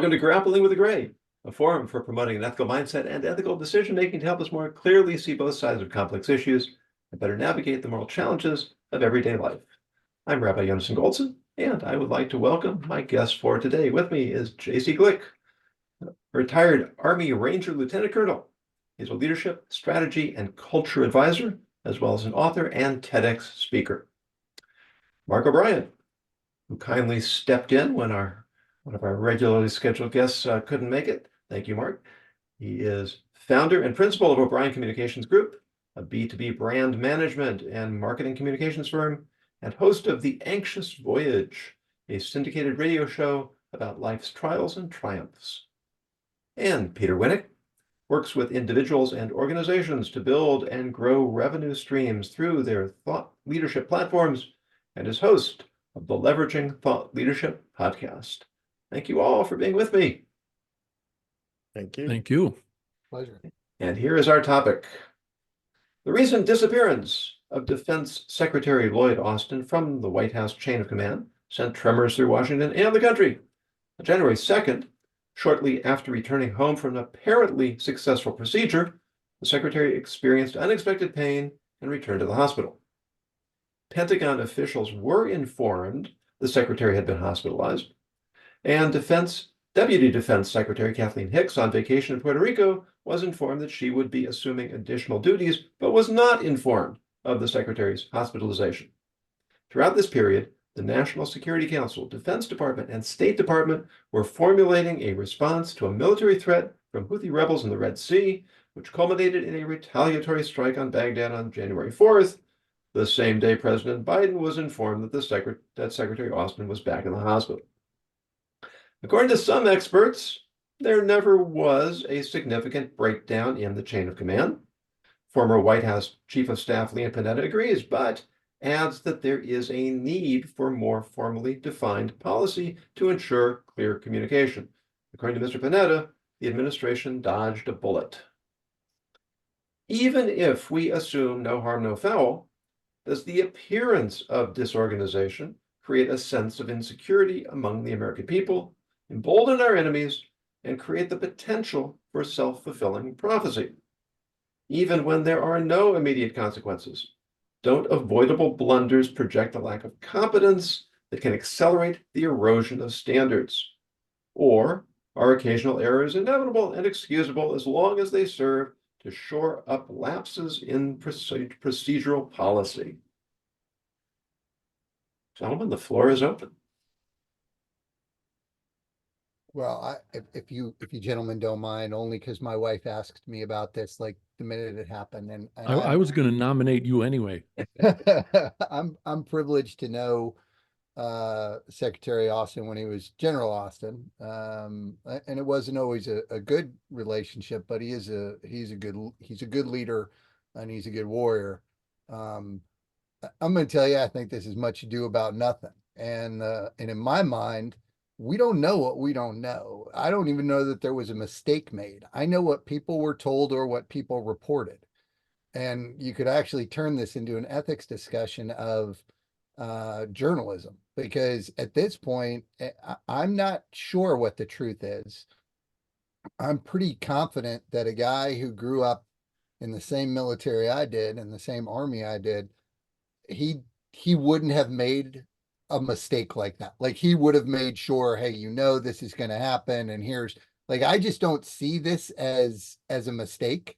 Welcome to Grappling with the Gray, a forum for promoting an ethical mindset and ethical decision-making to help us more clearly see both sides of complex issues and better navigate the moral challenges of everyday life. I'm Rabbi Yonason Goldson, and I would like to welcome my guest for today. With me is J.C. Glick, a retired Army Ranger Lieutenant Colonel. He's a leadership, strategy, and culture advisor, as well as an author and TEDx speaker. Mark O'Brien, who kindly stepped in when one of our regularly scheduled guests couldn't make it. Thank you, Mark. He is founder and principal of O'Brien Communications Group, a B2B brand management and marketing communications firm, and host of The Anxious Voyage, a syndicated radio show about life's trials and triumphs. And Peter Winnick works with individuals and organizations to build and grow revenue streams through their thought leadership platforms and is host of the Leveraging Thought Leadership podcast. Thank you all for being with me. Thank you. Thank you. Pleasure. And here is our topic. The recent disappearance of Defense Secretary Lloyd Austin from the White House chain of command sent tremors through Washington and the country. On January 2nd, shortly after returning home from an apparently successful procedure, the secretary experienced unexpected pain and returned to the hospital. Pentagon officials were informed the secretary had been hospitalized, and Deputy Defense Secretary Kathleen Hicks, on vacation in Puerto Rico, was informed that she would be assuming additional duties, but was not informed of the secretary's hospitalization. Throughout this period, the National Security Council, Defense Department, and State Department were formulating a response to a military threat from Houthi rebels in the Red Sea, which culminated in a retaliatory strike on Baghdad on January 4th, the same day President Biden was informed that Secretary Austin was back in the hospital. According to some experts, there never was a significant breakdown in the chain of command. Former White House Chief of Staff Leon Panetta agrees, but adds that there is a need for more formally defined policy to ensure clear communication. According to Mr. Panetta, the administration dodged a bullet. Even if we assume no harm, no foul, does the appearance of disorganization create a sense of insecurity among the American people, embolden our enemies, and create the potential for self-fulfilling prophecy? Even when there are no immediate consequences, don't avoidable blunders project a lack of competence that can accelerate the erosion of standards? Or are occasional errors inevitable and excusable as long as they serve to shore up lapses in procedural policy? Gentlemen, the floor is open. Well, if you gentlemen don't mind, only because my wife asked me about this like the minute it happened, and I was going to nominate you anyway. I'm privileged to know Secretary Austin when he was General Austin, and it wasn't always a good relationship, but he's a good leader, and he's a good warrior. I'm going to tell you, I think this is much ado about nothing, and in my mind, we don't know what we don't know. I don't even know that there was a mistake made. I know what people were told or what people reported. And you could actually turn this into an ethics discussion of journalism, because at this point, I'm not sure what the truth is. I'm pretty confident that a guy who grew up in the same military I did and the same army I did, he wouldn't have made a mistake like that. Like, he would have made sure, hey, this is going to happen, and here's, like, I just don't see this as a mistake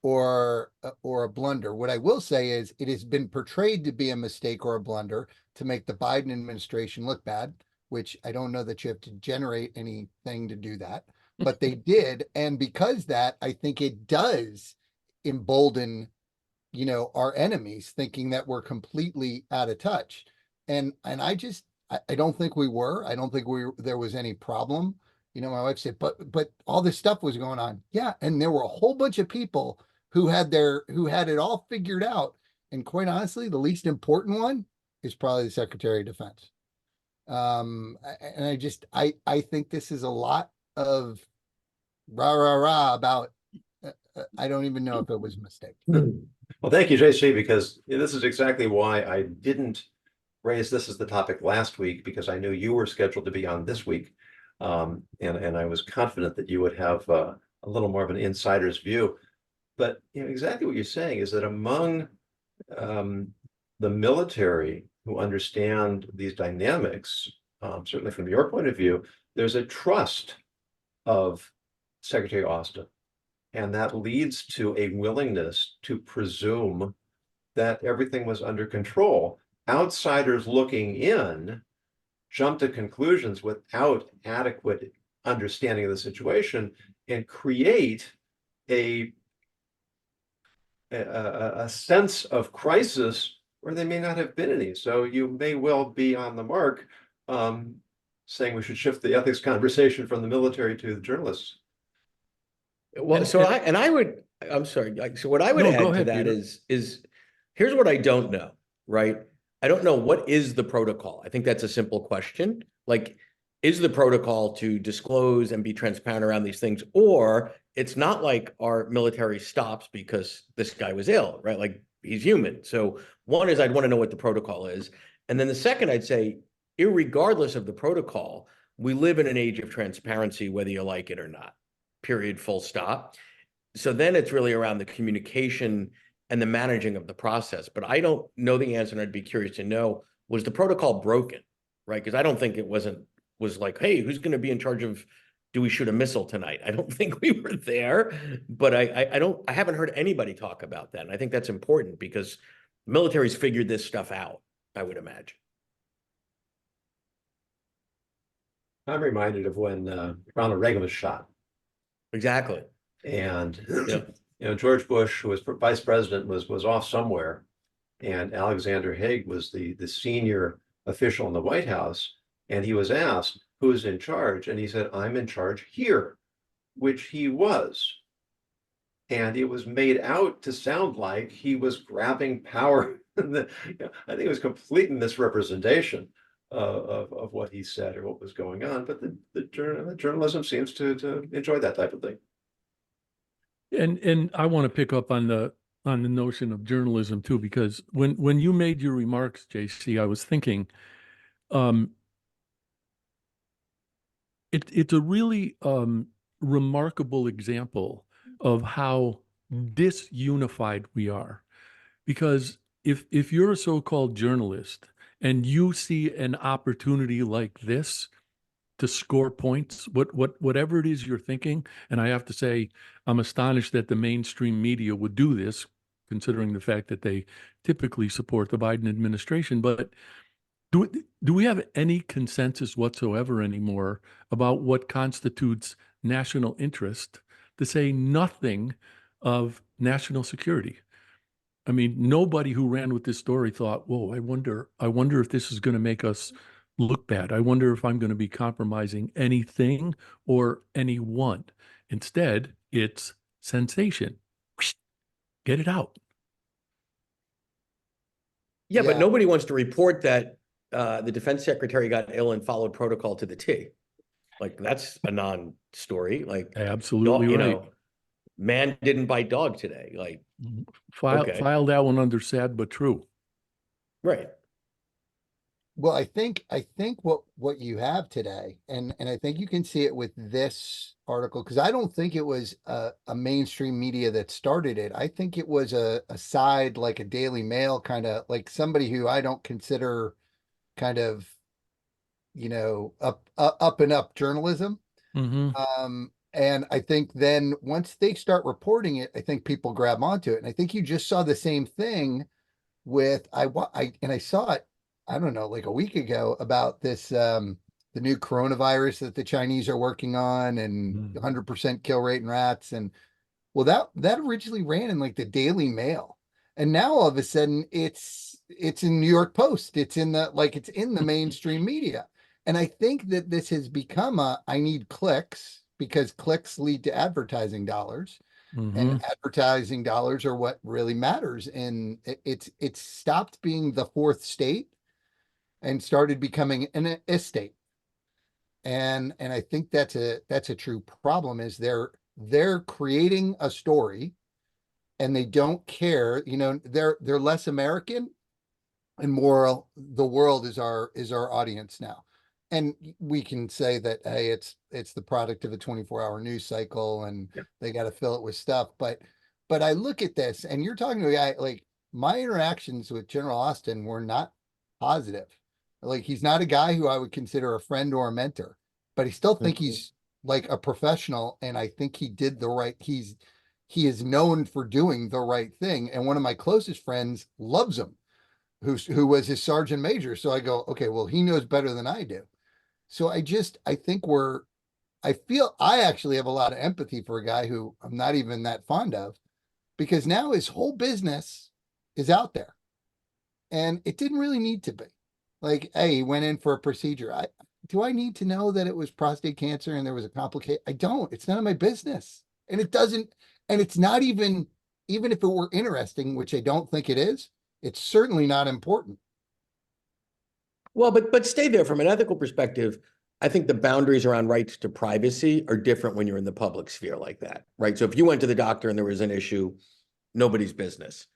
or a blunder. What I will say is it has been portrayed to be a mistake or a blunder to make the Biden administration look bad, which I don't know that you have to generate anything to do that, but they did. And because that, I think it does embolden, our enemies, thinking that we're completely out of touch. And I don't think we were. I don't think there was any problem. My wife said, but all this stuff was going on. Yeah. And there were a whole bunch of people who had it all figured out. And quite honestly, the least important one is probably the Secretary of Defense. And I think this is a lot of rah about, I don't even know if it was a mistake. Well, thank you, JC, because this is exactly why I didn't raise this as the topic last week, because I knew you were scheduled to be on this week. And I was confident that you would have a little more of an insider's view. But exactly what you're saying is that among the military who understand these dynamics, certainly from your point of view, there's a trust of Secretary Austin. And that leads to a willingness to presume that everything was under control. Outsiders looking in jump to conclusions without adequate understanding of the situation and create a sense of crisis where they may not have been any. So you may well be on the mark, saying we should shift the ethics conversation from the military to the journalists. Well, And- so and- I'm sorry. So what I would No, go add to ahead, that Peter. is here's what I don't know, right? I don't know what is the protocol. I think that's a simple question. Like, is the protocol to disclose and be transparent around these things, or it's not like our military stops because this guy was ill, right? Like, he's human. So one is I'd want to know what the protocol is. And then the second, I'd say, irregardless of the protocol, we live in an age of transparency, whether you like it or not, period, full stop. So then it's really around the communication and the managing of the process. But I don't know the answer, and I'd be curious to know, was the protocol broken, right? Because I don't think it was like, hey, who's going to be in charge of, do we shoot a missile tonight? I don't think we were there, but I haven't heard anybody talk about that. And I think that's important because the military's figured this stuff out, I would imagine. I'm reminded of when Ronald Reagan was shot. Exactly. And Yeah. George Bush, who was vice president, was off somewhere, and Alexander Haig was the senior official in the White House, and he was asked who's in charge, and he said, "I'm in charge here," which he was. And it was made out to sound like he was grabbing power. I think it was complete misrepresentation of what he said or what was going on. But the journalism seems to enjoy that type of thing. And I want to pick up on the notion of journalism too, because when you made your remarks, JC, I was thinking, it's a really remarkable example of how disunified we are. Because if you're a so-called journalist and you see an opportunity like this to score points, whatever it is you're thinking, and I have to say, I'm astonished that the mainstream media would do this, considering the fact that they typically support the Biden administration. But do we have any consensus whatsoever anymore about what constitutes national interest, to say nothing of national security? I mean, nobody who ran with this story thought, whoa, I wonder if this is going to make us look bad. I wonder if I'm going to be compromising anything or anyone. Instead, it's sensation. Get it out. Yeah, but Yeah. nobody wants to report that the defense secretary got ill and followed protocol to the T. Like, that's a non-story. Like, Absolutely you right. know, man didn't bite dog today. Like, okay. File that one under sad but true. right. Well, I think what you have today, and I think you can see it with this article, because I don't think it was a mainstream media that started it. I think it was a side, like a Daily Mail, kind of like somebody who I don't consider kind of, up and up journalism. Mm-hmm. And I think then once they start reporting it, I think people grab onto it. And I think you just saw the same thing with I saw it, I don't know, like a week ago, about this the new coronavirus that the Chinese are working on, and 100% kill rate in rats. And well, that originally ran in like the Daily Mail, and now all of a sudden it's in New York Post. It's in the mainstream media. And I think that this has become I need clicks, because clicks lead to advertising dollars. Mm-hmm. And advertising dollars are what really matters. And it's stopped being the fourth state and started becoming an estate. And I think that's a true problem, is they're creating a story and they don't care, they're less American and more the world is our audience now. and we can say that, hey, it's the product of a 24-hour news cycle and Yeah. they got to fill it with stuff. But I look at this, and you're talking to a guy, like, my interactions with General Austin were not positive. Like, he's not a guy who I would consider a friend or a mentor, but I still think he's like a professional, and I think he did the right. He is known for doing the right thing, and one of my closest friends loves him, who was his sergeant major. So I go, okay, well, he knows better than I do. So I think I actually have a lot of empathy for a guy who I'm not even that fond of, because now his whole business is out there, and it didn't really need to be. Like, hey, he went in for a procedure. Do I need to know that it was prostate cancer and there was a complication? I don't. It's none of my business. And it doesn't, and it's not even if it were interesting, which I don't think it is, it's certainly not important. Well, but stay there from an ethical perspective. I think the boundaries around rights to privacy are different when you're in the public sphere like that, right? So if you went to the doctor and there was an issue, nobody's business.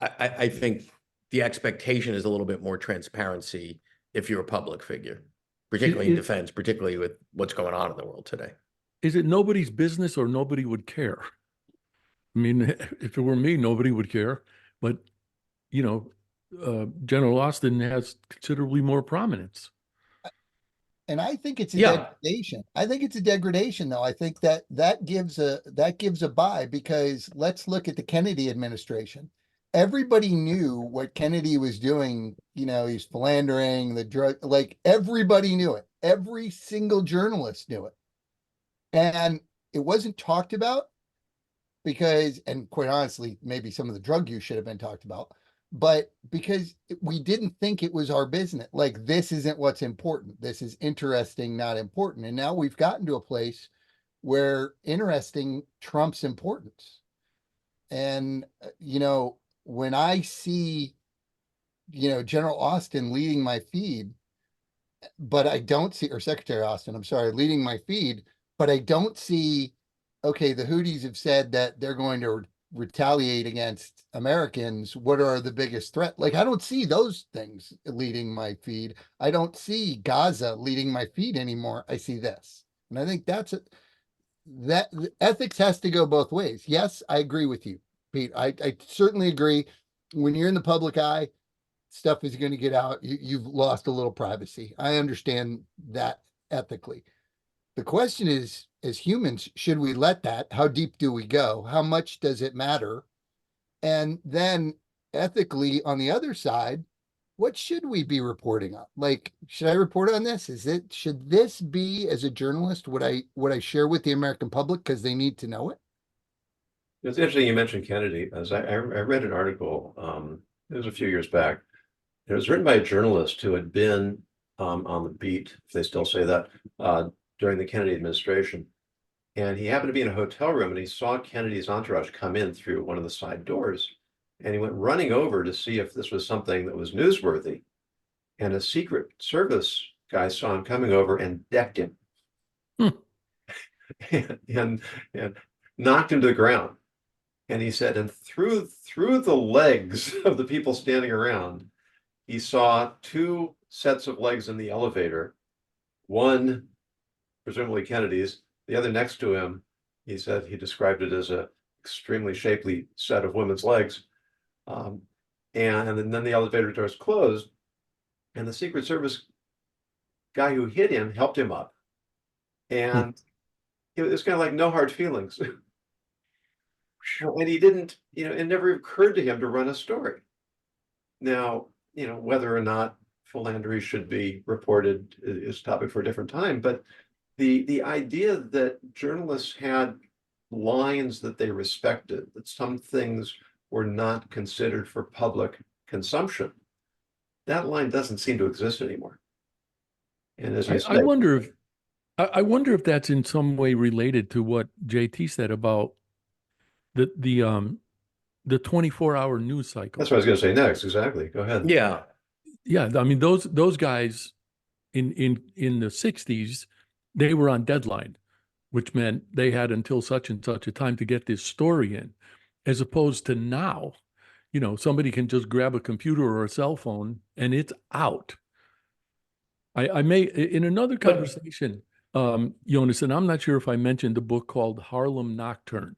I think the expectation is a little bit more transparency if you're a public figure, particularly in defense, particularly with what's going on in the world today. Is it nobody's business or nobody would care? I mean, if it were me, nobody would care. But, you know, General Austin has considerably more prominence. And I think it's a Yeah. degradation. I think it's a degradation, though. I think that gives a buy, because let's look at the Kennedy administration. Everybody knew what Kennedy was doing. You know, he's philandering, the drug, like, everybody knew it. Every single journalist knew it. And it wasn't talked about because, and quite honestly, maybe some of the drug use should have been talked about, but because we didn't think it was our business. Like, this isn't what's important. This is interesting, not important. And now we've gotten to a place where interesting trumps importance. And, you know, when I see, you know, General Austin leading my feed, but I don't see, or Secretary Austin, I'm sorry, leading my feed, but I don't see, okay, the Houthis have said that they're going to retaliate against Americans. What are the biggest threat? Like, I don't see those things leading my feed. I don't see Gaza leading my feed anymore. I see this. And I think that ethics has to go both ways. Yes, I agree with you, Pete. I certainly agree. When you're in the public eye, stuff is going to get out. You've lost a little privacy. I understand that ethically. The question is, as humans, should we let that? How deep do we go? How much does it matter? And then ethically, on the other side, what should we be reporting on? Like, should I report on this? Should this be, as a journalist, would I share with the American public because they need to know it? It's interesting you mentioned Kennedy, as I read an article, it was a few years back. It was written by a journalist who had been on the beat, if they still say that, during the Kennedy administration. And he happened to be in a hotel room and he saw Kennedy's entourage come in through one of the side doors. And he went running over to see if this was something that was newsworthy. And a Secret Service guy saw him coming over and decked him. and knocked him to the ground. And he said, and through the legs of the people standing around, he saw two sets of legs in the elevator. One, presumably Kennedy's, the other next to him, he said he described it as a extremely shapely set of women's legs. And then the elevator doors closed, and the Secret Service guy who hit him helped him up. And it was kind of like no hard feelings. And he didn't, it never occurred to him to run a story. Now, whether or not philandering should be reported is a topic for a different time, but the idea that journalists had lines that they respected, that some things were not considered for public consumption, that line doesn't seem to exist anymore. And as you say, I wonder if that's in some way related to what JT said about the 24-hour news cycle. that's what I was going to say next. Exactly. Go ahead. Yeah. Yeah, I mean those guys in the 60s, they were on deadline, which meant they had until such and such a time to get this story in, as opposed to now, somebody can just grab a computer or a cell phone and it's out. I may, in another conversation, Jonas, and I'm not sure if I mentioned a book called Harlem Nocturne.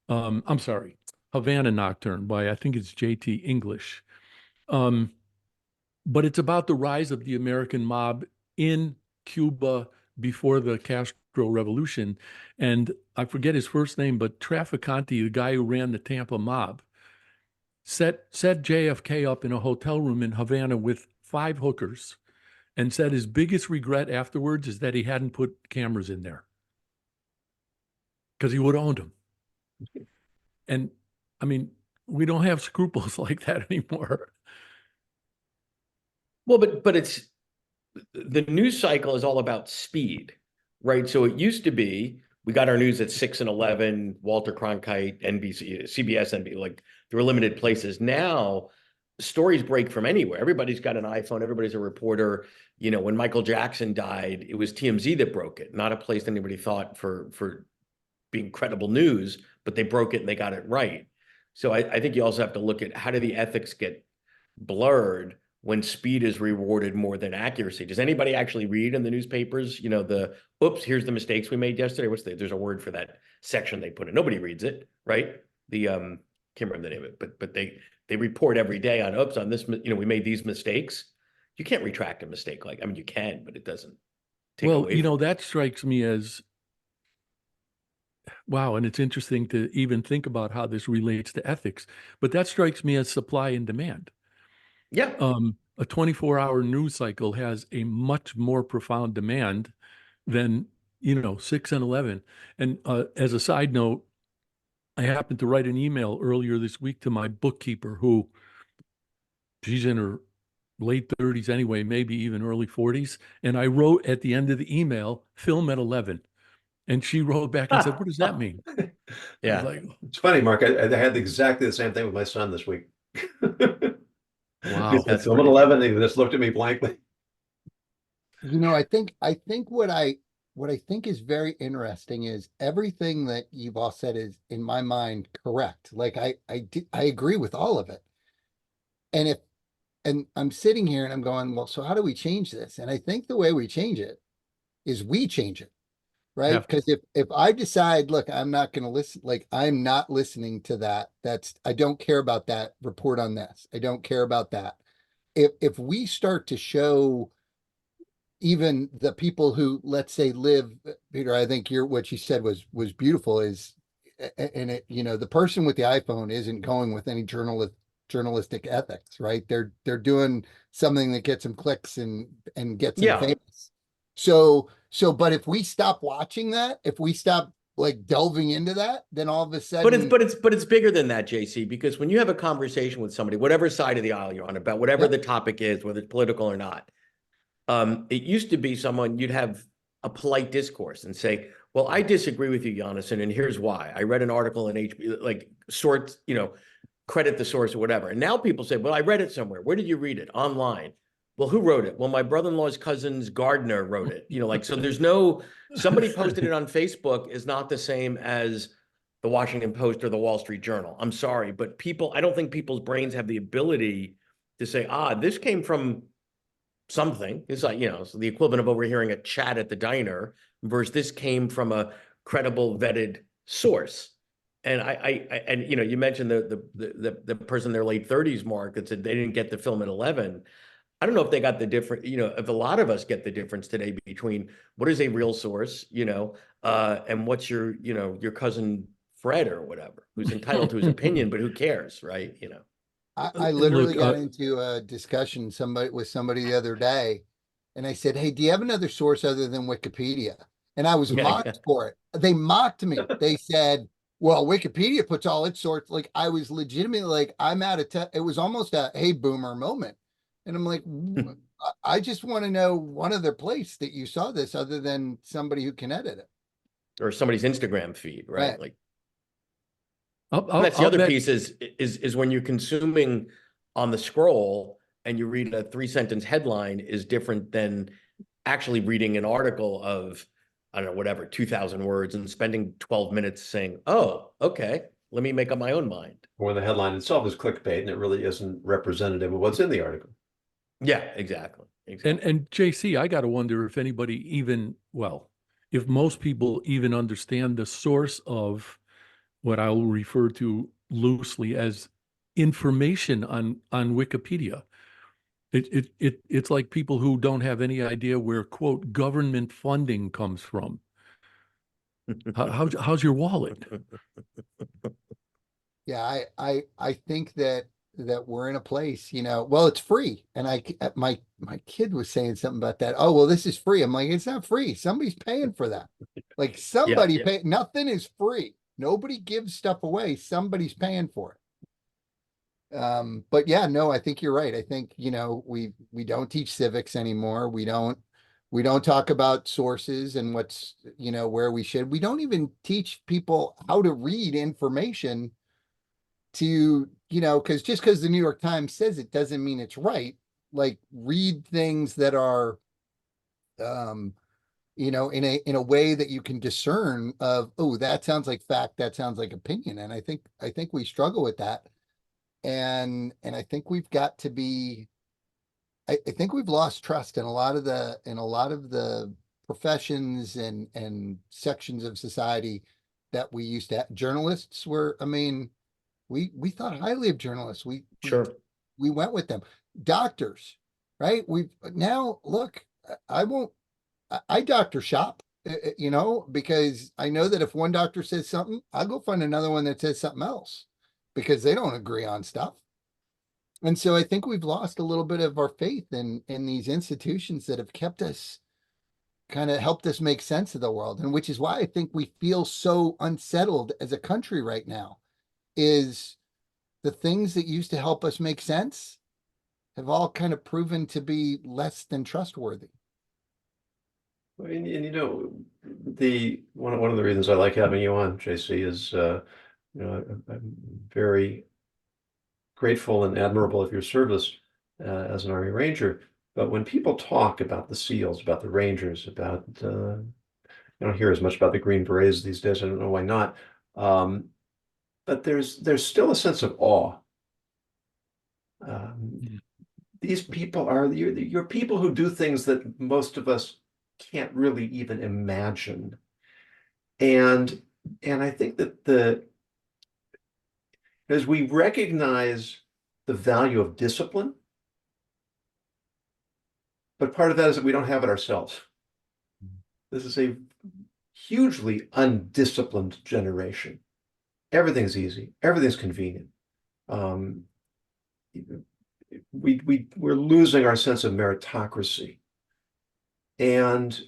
I'm sorry, Havana Nocturne by, I think it's J.T. English. But it's about the rise of the American mob in Cuba before the Castro Revolution. And I forget his first name, but Trafficante, the guy who ran the Tampa mob, set JFK up in a hotel room in Havana with 5 hookers and said his biggest regret afterwards is that he hadn't put cameras in there because he would have owned them. And I mean, we don't have scruples like that anymore. Well, but it's the news cycle is all about speed, right? So it used to be we got our news at 6 and 11, Walter Cronkite, NBC, CBS, NBC, like there were limited places. Now stories break from anywhere. Everybody's got an iPhone. Everybody's a reporter. You know, when Michael Jackson died, it was TMZ that broke it, not a place anybody thought for being credible news, but they broke it and they got it right. So I think you also have to look at how do the ethics get blurred when speed is rewarded more than accuracy. Does anybody actually read in the newspapers, you know, oops, here's the mistakes we made yesterday. There's a word for that section they put in. Nobody reads it, right? Can't remember the name of it, but they report every day on, oops, on this, you know, we made these mistakes. You can't retract a mistake. Like, I mean, you can, but it doesn't take away. Well, you know, that strikes me as, wow, and it's interesting to even think about how this relates to ethics, but that strikes me as supply and demand. Yeah. A 24-hour news cycle has a much more profound demand than, you know, 6 and 11. And as a side note, I happened to write an email earlier this week to my bookkeeper who, she's in her late 30s anyway, maybe even early 40s. And I wrote at the end of the email, film at 11. And she wrote back and said, what does that mean? Yeah. I was like, It's funny, Mark. I had exactly the same thing with my son this week. wow. It's 11. He just looked at me blankly. You know, I think what I think is very interesting is everything that you've all said is, in my mind, correct. Like I agree with all of it. And I'm sitting here and I'm going, well, so how do we change this? And I think the way we change it is we change it, right? Because if I decide, look, I'm not going to listen, like I'm not listening to that. I don't care about that report on this. I don't care about that. If we start to show even the people who, let's say, live, Peter, I think what you said was beautiful is, and it, you know, the person with the iPhone isn't going with any journalistic ethics, right? They're doing something that gets them clicks and gets them famous. So, but if we stop watching that, if we stop like delving into that, then all of a sudden, but it's bigger than that, JC, because when you have a conversation with somebody, whatever side of the aisle you're on, about whatever the topic is, whether it's political or not, it used to be you'd have a polite discourse and say, well, I disagree with you, Jonathan, and here's why. I read an article in HP, like sort, you know, credit the source or whatever. And now people say, well, I read it somewhere. Where did you read it? Online. Well, who wrote it? Well, my brother-in-law's cousin's gardener wrote it. You know, like, so there's somebody posted it on Facebook is not the same as the Washington Post or the Wall Street Journal. I'm sorry, but I don't think people's brains have the ability to say, this came from something. It's like, you know, so the equivalent of overhearing a chat at the diner versus this came from a credible, vetted source. And and you know, you mentioned the person in their late 30s, Mark, that said they didn't get the film at 11. I don't know if they got the difference, you know, if a lot of us get the difference today between what is a real source, you know, and what's your, you know, your cousin Fred or whatever, who's entitled to his opinion, but who cares, right? You know. I literally got into a discussion with somebody the other day, and I said, hey, do you have another source other than Wikipedia? And I was mocked for it. They mocked me. They said, well, Wikipedia puts all its sources. Like, I was legitimately like, I'm out of it was almost a hey boomer moment. And I'm like, I just want to know one other place that you saw this other than somebody who can edit it. Or somebody's Instagram feed, right? Like, that's the I'll other bet. piece is when you're consuming on the scroll and you read a 3-sentence headline is different than actually reading an article of, I don't know, whatever, 2,000 words and spending 12 minutes saying, oh, okay, let me make up my own mind. Or the headline itself is clickbait and it really isn't representative of what's in the article. Yeah, exactly. Exactly. And JC, I got to wonder if anybody even, well, if most people even understand the source of what I will refer to loosely as information on Wikipedia. It's like people who don't have any idea where, quote, government funding comes from. How's your wallet? Yeah, I think that we're in a place, well, it's free. And my kid was saying something about that. Oh, well, this is free. I'm like, it's not free. Somebody's paying for that. Like somebody pay, nothing is free. Nobody gives stuff away. Somebody's paying for it. But yeah, no, I think you're right. I think, we don't teach civics anymore. We don't talk about sources and what's, where we should. We don't even teach people how to read information to, because just because the New York Times says it doesn't mean it's right. Like read things that are in a way that you can discern of, oh, that sounds like fact, that sounds like opinion. And I think we struggle with that. And I think we've got to be, I think we've lost trust in a lot of the professions and sections of society that we used to have. Journalists were, I mean, we thought highly of journalists. Sure. We went with them. Doctors, right? We've now look, I doctor shop, because I know that if one doctor says something, I'll go find another one that says something else because they don't agree on stuff. And so I think we've lost a little bit of our faith in these institutions that have kept us, kind of helped us make sense of the world. And which is why I think we feel so unsettled as a country right now, is the things that used to help us make sense have all kind of proven to be less than trustworthy. And one of the reasons I like having you on, JC, is I'm very grateful and admirable of your service as an Army Ranger. But when people talk about the SEALs, about the Rangers, about I don't hear as much about the Green Berets these days. I don't know why not. But there's still a sense of awe. These people are you're people who do things that most of us can't really even imagine. And I think that as we recognize the value of discipline, but part of that is that we don't have it ourselves. This is a hugely undisciplined generation. Everything's easy, everything's convenient. We're losing our sense of meritocracy. And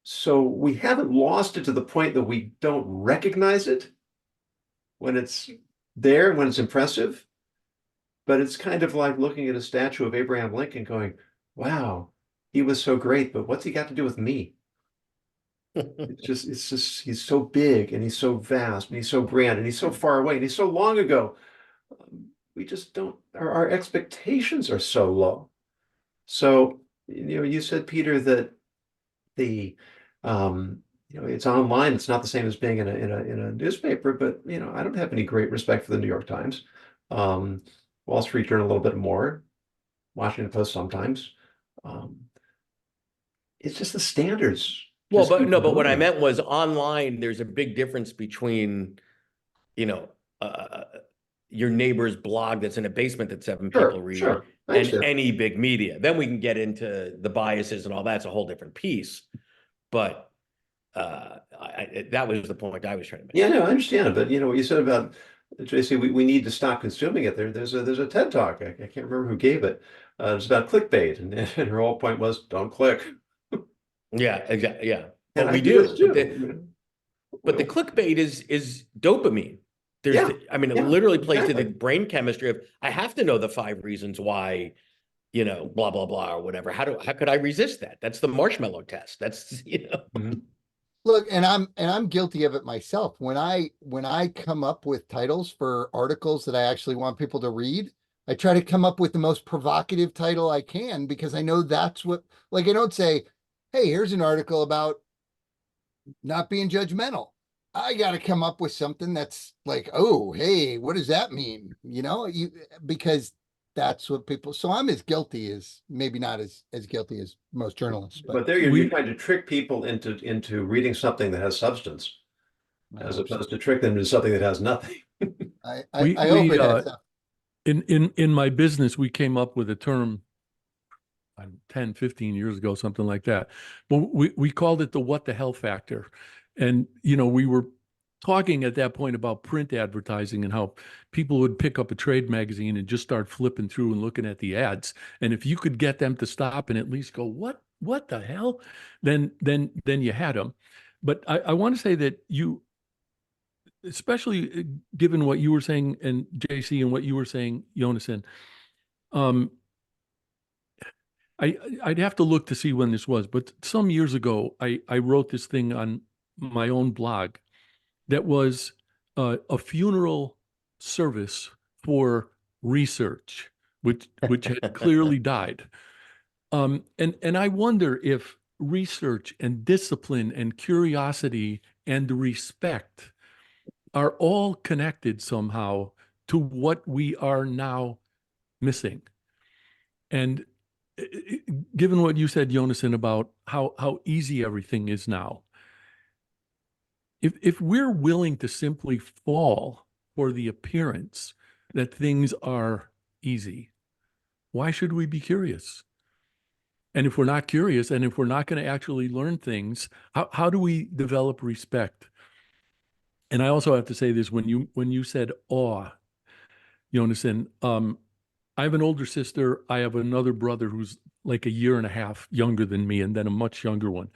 so we haven't lost it to the point that we don't recognize it when it's there, when it's impressive. But it's kind of like looking at a statue of Abraham Lincoln going, wow, he was so great, but what's he got to do with me? It's just, he's so big and he's so vast and he's so grand and he's so far away and he's so long ago. We just don't, our expectations are so low. So, you said, Peter, that it's online. It's not the same as being in a newspaper, but I don't have any great respect for the New York Times. Wall Street Journal a little bit more, Washington Post sometimes. It's just the standards. Well, but what I meant was online, there's a big difference between, your neighbor's blog that's in a basement that 7 people read and any big media. Then we can get into the biases and all that's a whole different piece. But that was the point I was trying to make. Yeah, no, I understand it. But what you said about, JC, we need to stop consuming it. There's a TED Talk. I can't remember who gave it. It's about clickbait. And her whole point was, don't click. Yeah, exactly. Yeah. And we do. But the clickbait is dopamine. It literally plays to the brain chemistry of, I have to know the 5 reasons why, blah, blah, blah, or whatever. How could I resist that? That's the marshmallow test. That's, Look, and I'm guilty of it myself. When I come up with titles for articles that I actually want people to read, I try to come up with the most provocative title I can, because I know that's what, like, I don't say, hey, here's an article about not being judgmental. I got to come up with something that's like, oh, hey, what does that mean? Because that's what people, so I'm as guilty as, maybe not as guilty as most journalists, But but there you're We- trying to trick people into reading something that has substance, I as hope so. opposed to trick them into something that has nothing. I hope it has stuff. in my business, we came up with a term 10, 15 years ago, something like that. But we called it the what the hell factor. And, we were talking at that point about print advertising and how people would pick up a trade magazine and just start flipping through and looking at the ads. And if you could get them to stop and at least go, what the hell? Then you had them. But I want to say that you, especially given what you were saying, and JC, and what you were saying, Jonason, I'd have to look to see when this was, but some years ago, I wrote this thing on my own blog that was a funeral service for research, which had clearly died. And I wonder if research and discipline and curiosity and respect are all connected somehow to what we are now missing. And given what you said, Jonason, about how easy everything is now, if we're willing to simply fall for the appearance that things are easy, why should we be curious? And if we're not curious, and if we're not going to actually learn things, how do we develop respect? And I also have to say this, when you said awe, Jonason, I have an older sister. I have another brother who's like a year and a half younger than me, and then a much younger one.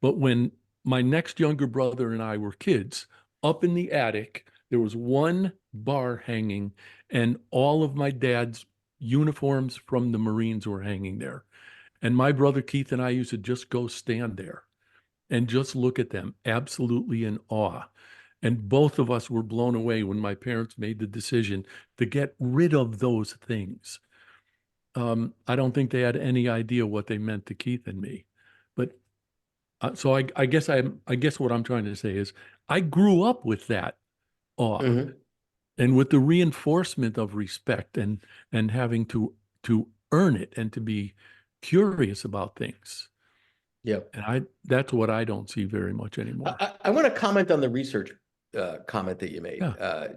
But when my next younger brother and I were kids, up in the attic, there was one bar hanging, and all of my dad's uniforms from the Marines were hanging there. And my brother Keith and I used to just go stand there and just look at them, absolutely in awe. And both of us were blown away when my parents made the decision to get rid of those things. I don't think they had any idea what they meant to Keith and me. But so I guess what I'm trying to say is I grew up with that awe and with the reinforcement of respect and having to earn it and to be curious about things. Yep. And that's what I don't see very much anymore. I want to comment on the research comment that you made. Yeah.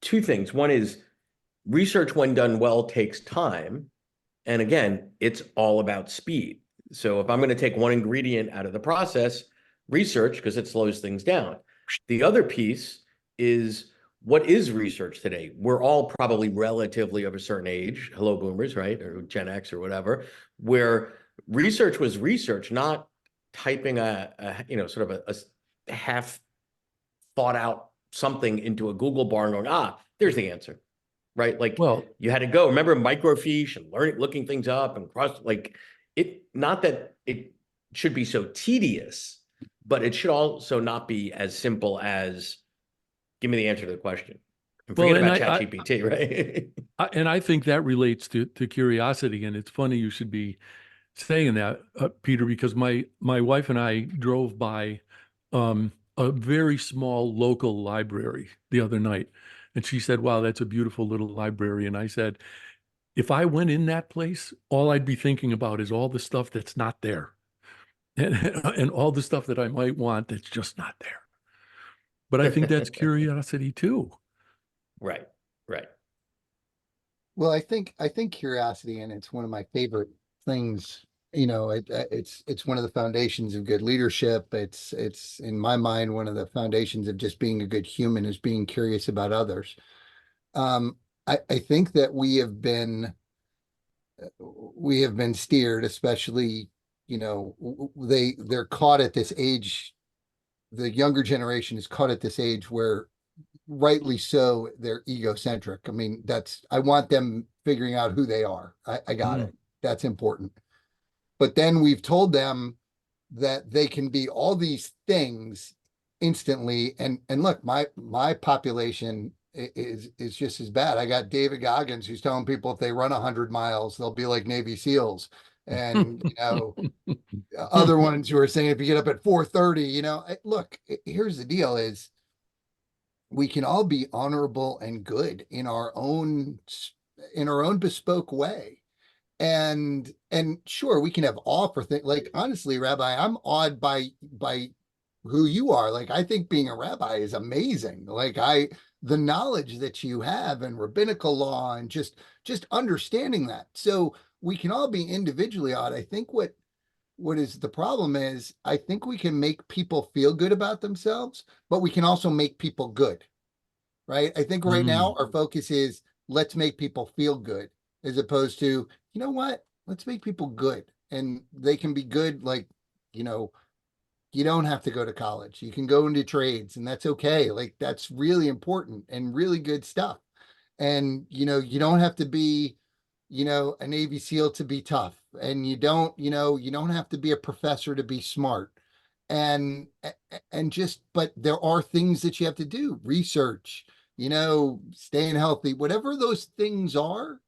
Two things. One is research, when done well, takes time. And again, it's all about speed. So if I'm going to take one ingredient out of the process, research, because it slows things down. The other piece is, what is research today? We're all probably relatively of a certain age, hello boomers, right? Or Gen X or whatever, where research was research, not typing sort of a half thought out something into a Google bar and going, there's the answer, right? Like, Well, you had to go, remember microfiche and looking things up and not that it should be so tedious, but it should also not be as simple as give me the answer to the question. And forget about ChatGPT, right? And I think that relates to curiosity. And it's funny you should be saying that, Peter, because my wife and I drove by a very small local library the other night. And she said, wow, that's a beautiful little library. And I said, if I went in that place, all I'd be thinking about is all the stuff that's not there. And all the stuff that I might want that's just not there. But I think that's curiosity too. Right. Well, I think curiosity, and it's one of my favorite things. It's one of the foundations of good leadership. It's in my mind one of the foundations of just being a good human is being curious about others. I think that we have been steered, especially, they're caught at this age. The younger generation is caught at this age where, rightly so, they're egocentric. I mean, I want them figuring out who they are. I got it. That's important. But then we've told them that they can be all these things instantly. And look, my population is just as bad. I got David Goggins who's telling people if they run 100 miles, they'll be like Navy SEALs. And, other ones who are saying if you get up at 4:30, look, here's the deal is we can all be honorable and good in our own in our own bespoke way. And sure, we can have awe for things. Like, honestly, Rabbi, I'm awed by who you are. Like, I think being a rabbi is amazing. Like, the knowledge that you have and rabbinical law and just understanding that. So we can all be individually odd. I think what is the problem is, I think we can make people feel good about themselves, but we can also make people good, right? I think right now our focus is, let's make people feel good, as opposed to, you know what, let's make people good. And they can be good, like, you know, you don't have to go to college. You can go into trades, and that's okay. Like, that's really important and really good stuff. And, you know, you don't have to be, you know, a Navy SEAL to be tough. And you don't, you know, you don't have to be a professor to be smart. And just, but there are things that you have to do, research, you know, staying healthy, whatever those things are.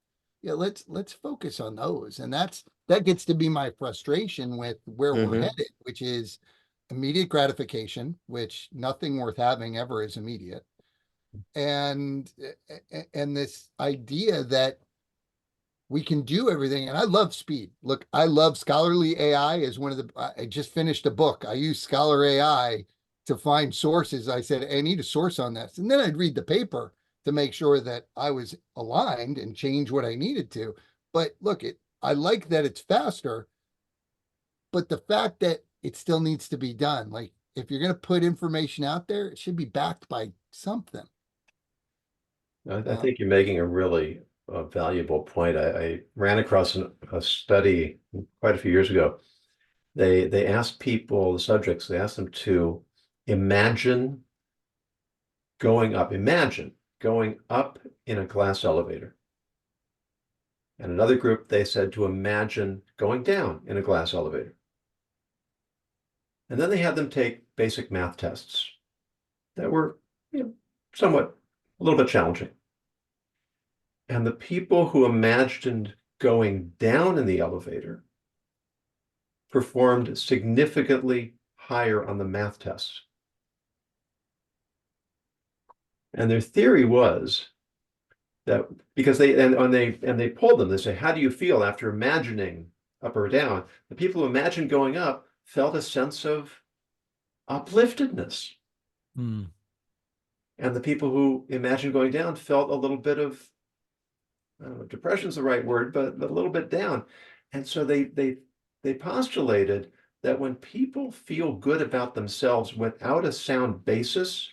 Yeah, let's focus on those. And that gets to be my frustration with where we're Mhm. headed, which is immediate gratification, which nothing worth having ever is immediate. And this idea that we can do everything. And I love speed. Look, I love scholarly AI as one of the, I just finished a book. I use Scholar AI to find sources. I said, I need a source on this. And then I'd read the paper to make sure that I was aligned and change what I needed to. But look, I like that it's faster, but the fact that it still needs to be done. Like, if you're going to put information out there, it should be backed by something. I think you're making a really valuable point. I ran across a study quite a few years ago. They asked people, the subjects, they asked them to imagine going up in a glass elevator. And another group, they said to imagine going down in a glass elevator. And then they had them take basic math tests that were, you know, somewhat a little bit challenging. And the people who imagined going down in the elevator performed significantly higher on the math tests. And their theory was that because they polled them, they say, how do you feel after imagining up or down? The people who imagined going up felt a sense of upliftedness. Mm. And the people who imagined going down felt a little bit of, I don't know, depression's the right word, but a little bit down. And so they postulated that when people feel good about themselves without a sound basis,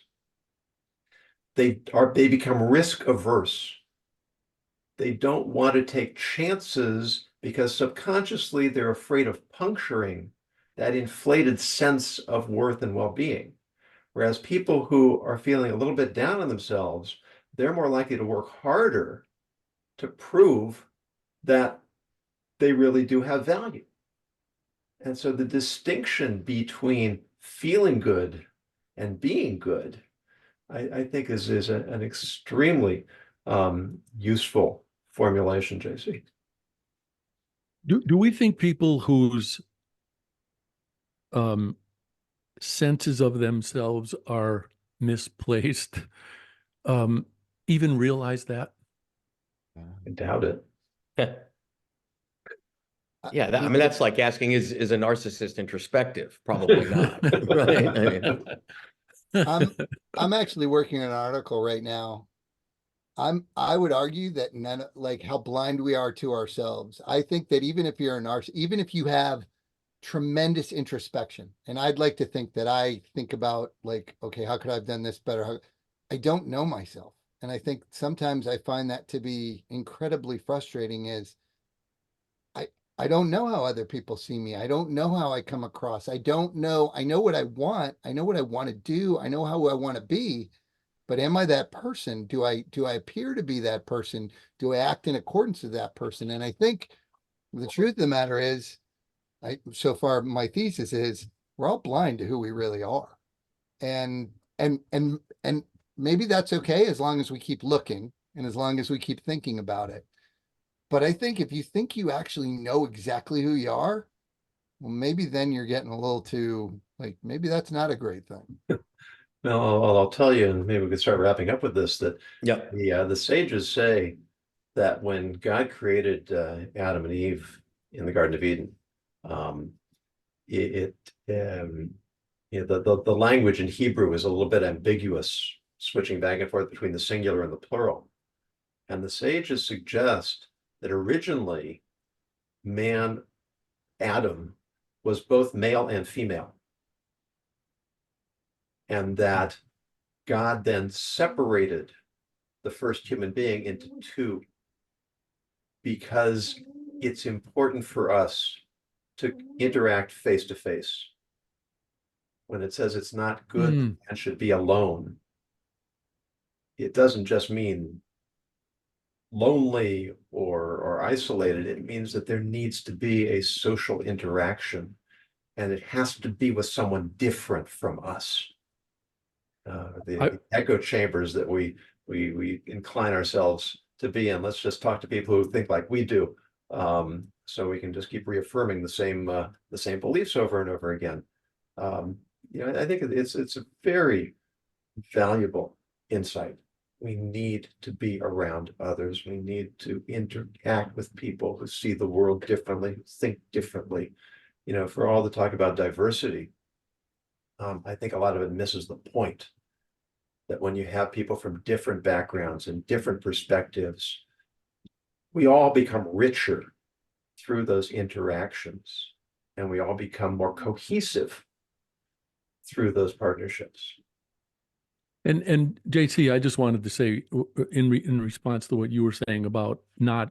they become risk averse. They don't want to take chances because subconsciously they're afraid of puncturing that inflated sense of worth and well-being. Whereas people who are feeling a little bit down on themselves, they're more likely to work harder to prove that they really do have value. And so the distinction between feeling good and being good, I think is an extremely useful formulation, JC. Do we think people whose senses of themselves are misplaced even realize that? I doubt it. Yeah, I mean, that's like asking, is a narcissist introspective? Probably not, right? I mean, I'm actually working on an article right now. I would argue that like how blind we are to ourselves. I think that even if you're a narcissist, even if you have tremendous introspection, and I'd like to think that I think about, like, okay, how could I have done this better? I don't know myself. And I think sometimes I find that to be incredibly frustrating, is I don't know how other people see me. I don't know how I come across. I don't know. I know what I want. I know what I want to do. I know how I want to be. But am I that person? Do I appear to be that person? Do I act in accordance with that person? And I think the truth of the matter is, so far my thesis is, we're all blind to who we really are. And maybe that's okay, as long as we keep looking and as long as we keep thinking about it. But I think if you think you actually know exactly who you are, well, maybe then you're getting a little too, like, maybe that's not a great thing. Now, I'll tell you, and maybe we could start wrapping up with this, that yeah. the sages say that when God created Adam and Eve in the Garden of Eden, the language in Hebrew is a little bit ambiguous, switching back and forth between the singular and the plural. And the sages suggest that originally man, Adam, was both male and female. And that God then separated the first human being into two, because it's important for us to interact face to face. When it says it's not good that man should be alone, it doesn't just mean lonely or isolated. It means that there needs to be a social interaction, and it has to be with someone different from us. The echo chambers that we incline ourselves to be in. Let's just talk to people who think like we do, so we can just keep reaffirming the same beliefs over and over again. I think it's a very valuable insight. We need to be around others. We need to interact with people who see the world differently, who think differently. For all the talk about diversity, I think a lot of it misses the point that when you have people from different backgrounds and different perspectives, we all become richer through those interactions, and we all become more cohesive through those partnerships. And JC, I just wanted to say in response to what you were saying about not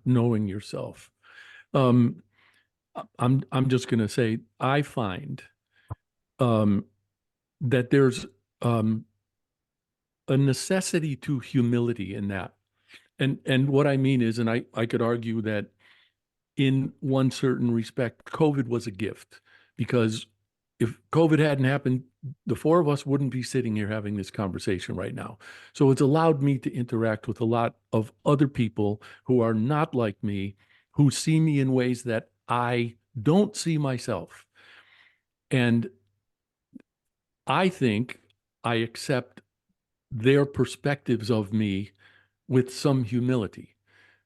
knowing yourself. I'm just going to say I find that there's a necessity to humility in that. And what I mean is, and I could argue that in one certain respect, COVID was a gift, because if COVID hadn't happened, the four of us wouldn't be sitting here having this conversation right now. So it's allowed me to interact with a lot of other people who are not like me, who see me in ways that I don't see myself. And I think I accept their perspectives of me with some humility,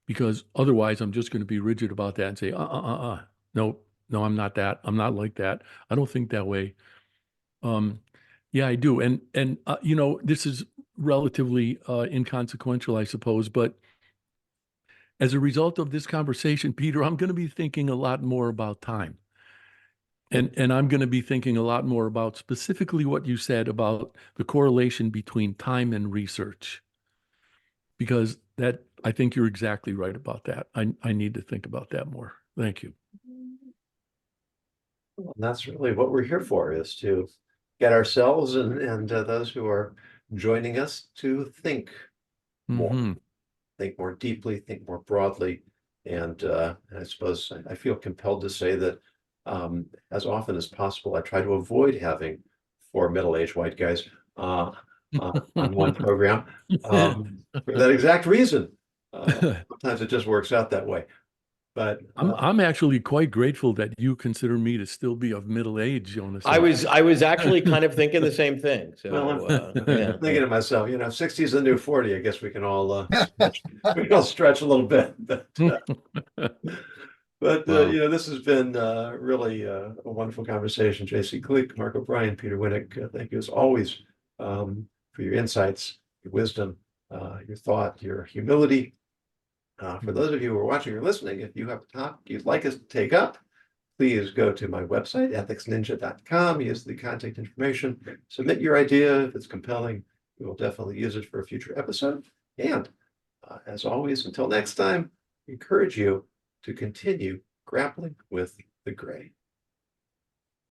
because otherwise I'm just going to be rigid about that and say, no, I'm not that. I'm not like that. I don't think that way. Yeah, I do. And this is relatively inconsequential, I suppose, but as a result of this conversation, Peter, I'm going to be thinking a lot more about time. And I'm going to be thinking a lot more about specifically what you said about the correlation between time and research, because I think you're exactly right about that. I need to think about that more. Thank you. Well, that's really what we're here for, is to get ourselves and those who are joining us to think more, think more deeply, think more broadly. And I suppose I feel compelled to say that as often as possible, I try to avoid having 4 middle-aged white guys on one program for that exact reason. Sometimes it just works out that way. But I'm actually quite grateful that you consider me to still be of middle age, Jonas. I was actually kind of thinking the same thing. So well, I'm thinking to myself, 60 is the new 40. I guess we can all stretch a little bit. But Wow. this has been really a wonderful conversation. JC Glick, Mark O'Brien, Peter Winnick, thank you as always for your insights, your wisdom, your thought, your humility. For those of you who are watching or listening, if you have a topic you'd like us to take up, please go to my website, ethicsninja.com, use the contact information, submit your idea. If it's compelling, we will definitely use it for a future episode. And as always, until next time, I encourage you to continue grappling with the gray.